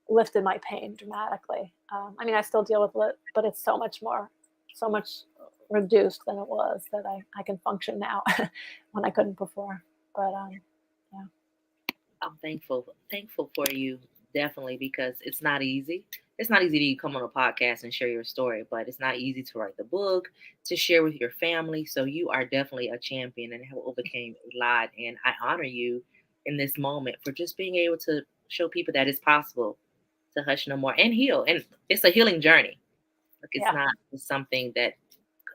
lifted my pain dramatically. I mean, I still deal with it, but it's so much reduced than it was that I can function now when I couldn't before. But yeah, I'm thankful for you, definitely, because it's not easy. It's not easy to come on a podcast and share your story, but it's not easy to write the book, to share with your family. So you are definitely a champion and have overcame a lot. And I honor you in this moment for just being able to show people that it's possible to hush no more and heal. And it's a healing journey. Like it's yeah. not something that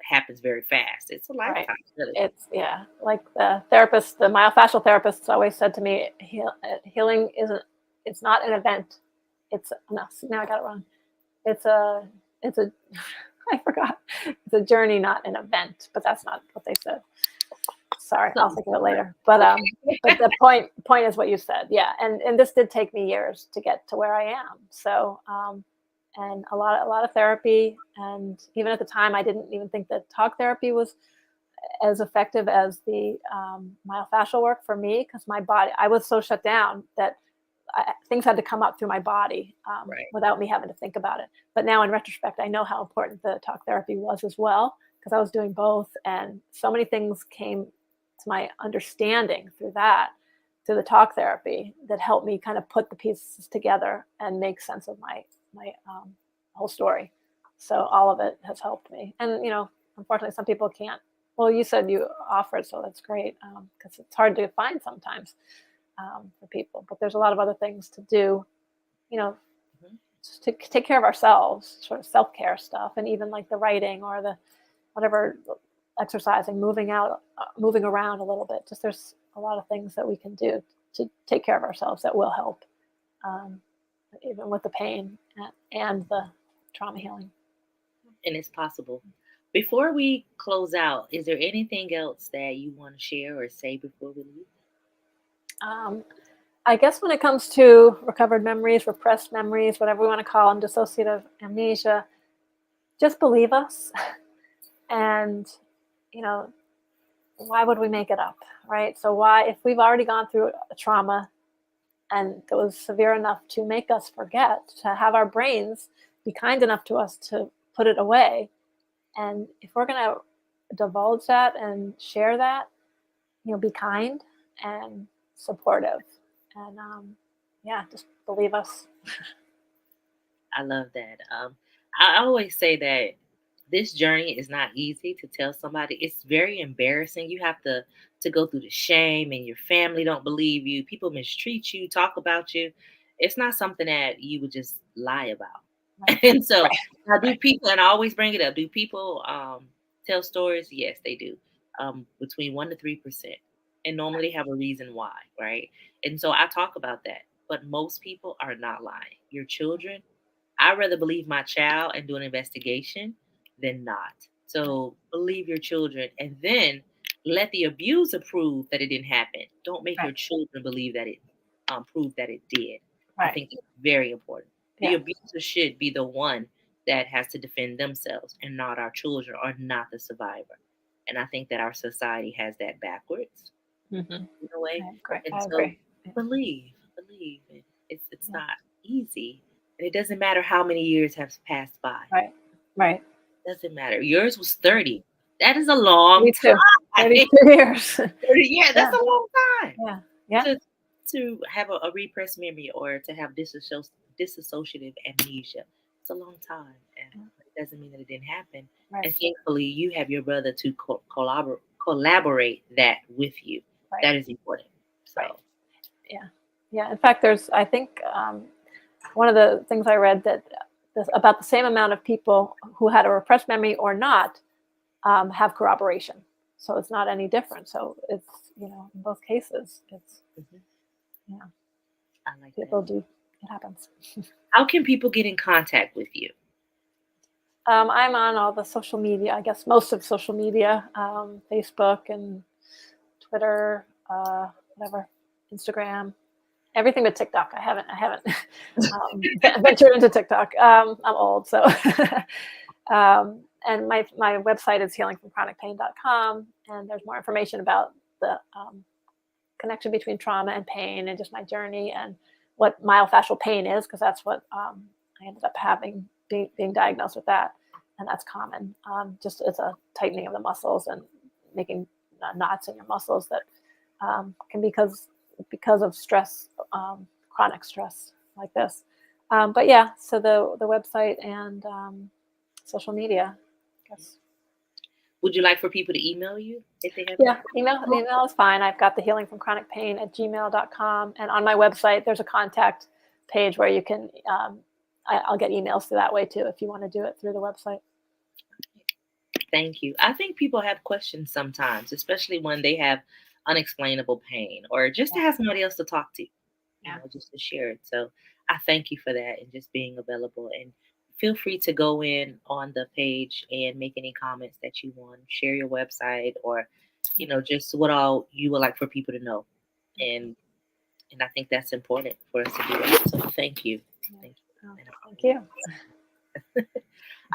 happens very fast. It's a Right. lifetime, really. It's yeah, like the myofascial therapists always said to me, healing isn't, it's not an event. It's no, see, now I got it wrong. It's a I forgot. It's a journey, not an event. But that's not what they said. Sorry, I'll Something think of it similar. later. But Okay. the point is what you said. Yeah, and this did take me years to get to where I am. So and a lot of therapy, and even at the time, I didn't even think that talk therapy was as effective as the myofascial work for me, because my body, I was so shut down that things had to come up through my body Right. without me having to think about it. But now in retrospect, I know how important the talk therapy was as well, because I was doing both, and so many things came to my understanding through that, through the talk therapy, that helped me kind of put the pieces together and make sense of my whole story. So all of it has helped me. And unfortunately, some people can't. Well, you said you offered, so that's great, because it's hard to find sometimes for people. But there's a lot of other things to do, you know, Mhm. to take care of ourselves, sort of self-care stuff, and even like the writing or the whatever, exercising, moving around a little bit. Just there's a lot of things that we can do to take care of ourselves that will help, um, even with the pain and the trauma healing. And it's possible. Before we close out, is there anything else that you want to share or say before we leave? Um, I guess when it comes to recovered memories, repressed memories, whatever we want to call them, dissociative amnesia, just believe us. And, you know, why would we make it up, right? So why, if we've already gone through a trauma and it was severe enough to make us forget, to have our brains be kind enough to us to put it away, and if we're going to divulge that and share that, be kind and supportive, and yeah, just believe us. I love that. I always say that this journey is not easy to tell somebody. It's very embarrassing. You have to go through the shame, and your family don't believe you. People mistreat you, talk about you. It's not something that you would just lie about. Right, And so right, now, do right, people? And I always bring it up. Do people tell stories? Yes, they do. Between 1 to 3%, and normally they have a reason why, right? And so I talk about that. But most people are not lying. Your children, I'd rather believe my child and do an investigation than not. right, So believe your children, and then let the abuser prove that it didn't happen. Don't make right, your children believe that it prove that it did. I right. think it's very important. The Yeah, abuser should be the one that has to defend themselves, and not our children, or not the survivor. And I think that our society has that backwards hmm, in a way. I agree. And I so agree. Yeah, believe. And it's yeah, not easy. And it doesn't matter how many years have passed by. right, right. Doesn't matter. Yours was 30. That is a long 32, time. 32 years. 30, yeah, that's Yeah, a long time. yeah, yeah, To have a repressed memory, or to have disassociative amnesia. It's a long time. And yeah, it doesn't mean that it didn't happen. right, And thankfully you have your brother to collaborate that with you. right, That is important. right. So Yeah, yeah. In fact, there's, I think, one of the things I read that about the same amount of people who had a repressed memory or not have corroboration. So it's not any different. So it's, in both cases, it's, mhm, you know, I like that. people do, it happens. How can people get in contact with you? I'm on all the social media, I guess most of social media, Facebook and Twitter, whatever, Instagram, everything but TikTok. I haven't ventured into TikTok. I'm old, so. And my website is healingfromchronicpain.com, and there's more information about the connection between trauma and pain, and just my journey, and what myofascial pain is, because that's what I ended up having, being diagnosed with that, and that's common. Just it's a tightening of the muscles and making knots in your muscles that can because of stress, chronic stress like this. But yeah, so the website and social media, I guess. Would you like for people to email you if they have any Yeah, questions? email is fine. I've got the healing from chronic pain at gmail.com. And on my website, there's a contact page where you can, I'll get emails through that way too, if you want to do it through the website. Thank you. I think people have questions sometimes, especially when they have unexplainable pain, or just to Yeah, have somebody else to talk to, yeah, just to share it. So I thank you for that, and just being available. And feel free to go in on the page and make any comments that you want. Share your website, or, just what all you would like for people to know. And I think that's important for us to do that. So thank you. yeah. Thank Oh, you. thank you.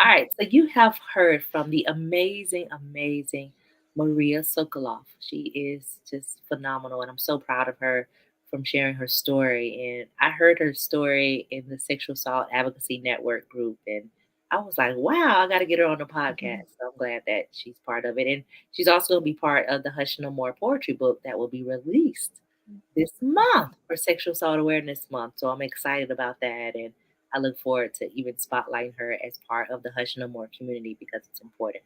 All right, so you have heard from the amazing, amazing Maria Socolof. She is just phenomenal, and I'm so proud of her from sharing her story. And I heard her story in the Sexual Assault Advocacy Network group. And I was like, wow, I got to get her on the Mhm. podcast. So I'm glad that she's part of it. And she's also going to be part of the Hush No More poetry book that will be released this month for Sexual Assault Awareness Month. So I'm excited about that. And I look forward to even spotlighting her as part of the Hush No More community because it's important.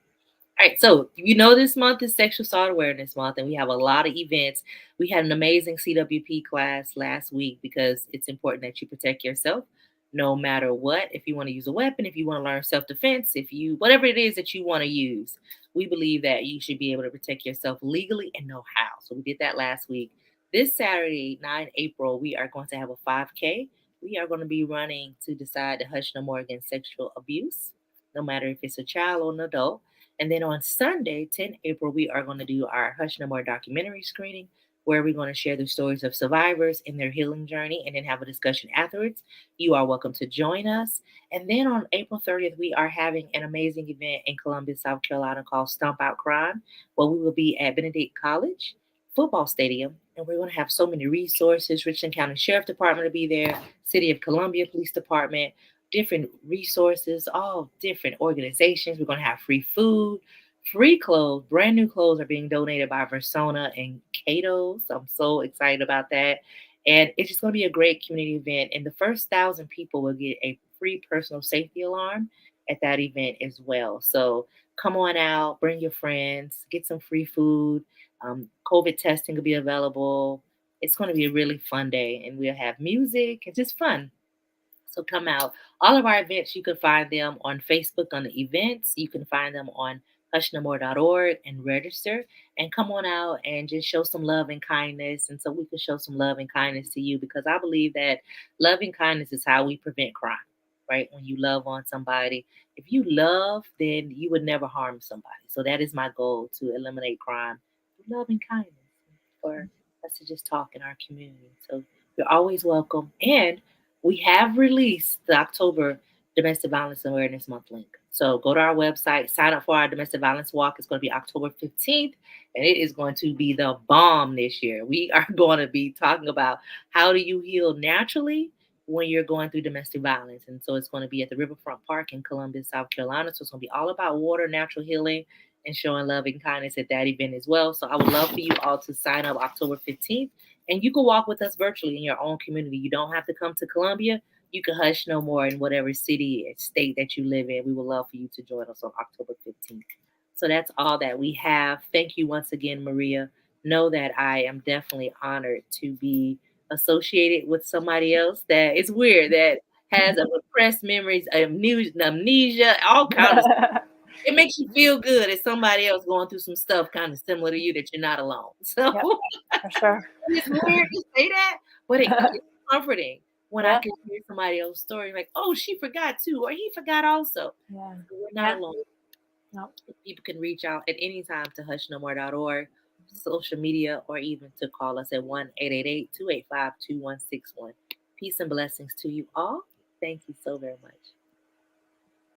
All right, so this month is Sexual Assault Awareness Month, and we have a lot of events. We had an amazing CWP class last week because it's important that you protect yourself no matter what. If you want to use a weapon, if you want to learn self defense, if you, whatever it is that you want to use, we believe that you should be able to protect yourself legally and know how. So we did that last week. This Saturday, 9 April, we are going to have a 5K. We are going to be running to decide to hush no more against sexual abuse, no matter if it's a child or an adult. And then on Sunday, 10 April, we are going to do our Hush No More documentary screening, where we're going to share the stories of survivors and their healing journey and then have a discussion afterwards. You are welcome to join us. And then on April 30th, we are having an amazing event in Columbia, South Carolina called Stomp Out Crime, where we will be at Benedict College football stadium. And we're going to have so many resources. Richland County Sheriff Department will be there, City of Columbia Police Department, different resources, all different organizations. We're going to have free food, free clothes. Brand new clothes are being donated by Versona and Cato. So I'm so excited about that. And it's just going to be a great community event. And the first 1,000 people will get a free personal safety alarm at that event as well. So come on out, bring your friends, get some free food. COVID testing will be available. It's going to be a really fun day, and we'll have music and just fun. So come out. All of our events, you can find them on Facebook on the events. You can find them on hushnomore.org and register. And come on out and just show some love and kindness. And so we can show some love and kindness to you because I believe that love and kindness is how we prevent crime, right? When you love on somebody. If you love, then you would never harm somebody. So that is my goal, to eliminate crime through love and kindness, for us to just talk in our community. So you're always welcome. And we have released the October Domestic Violence Awareness Month link. So go to our website, sign up for our domestic violence walk. It's going to be October 15th, and it is going to be the bomb this year. We are going to be talking about how do you heal naturally when you're going through domestic violence. And so it's going to be at the Riverfront Park in Columbus, South Carolina. So it's going to be all about water, natural healing, and showing love and kindness at that event as well. So I would love for you all to sign up October 15th, and you can walk with us virtually in your own community. You don't have to come to Columbia. You can hush no more in whatever city and state that you live in. We would love for you to join us on October 15th. So that's all that we have. Thank you once again, Maria. Know that I am definitely honored to be associated with somebody else that is weird, that has a repressed memories, amnesia, all kinds of. It makes you feel good as somebody else going through some stuff kind of similar to you, that you're not alone. So Yep, for sure. it's weird to say that, but it's comforting when I Yeah, can hear somebody else's story, like, oh, she forgot too, or he forgot also. yeah, So we're not yeah. alone. No. People can reach out at any time to hushnomore.org, social media, or even to call us at 1-888-285-2161. Peace and blessings to you all. Thank you so very much.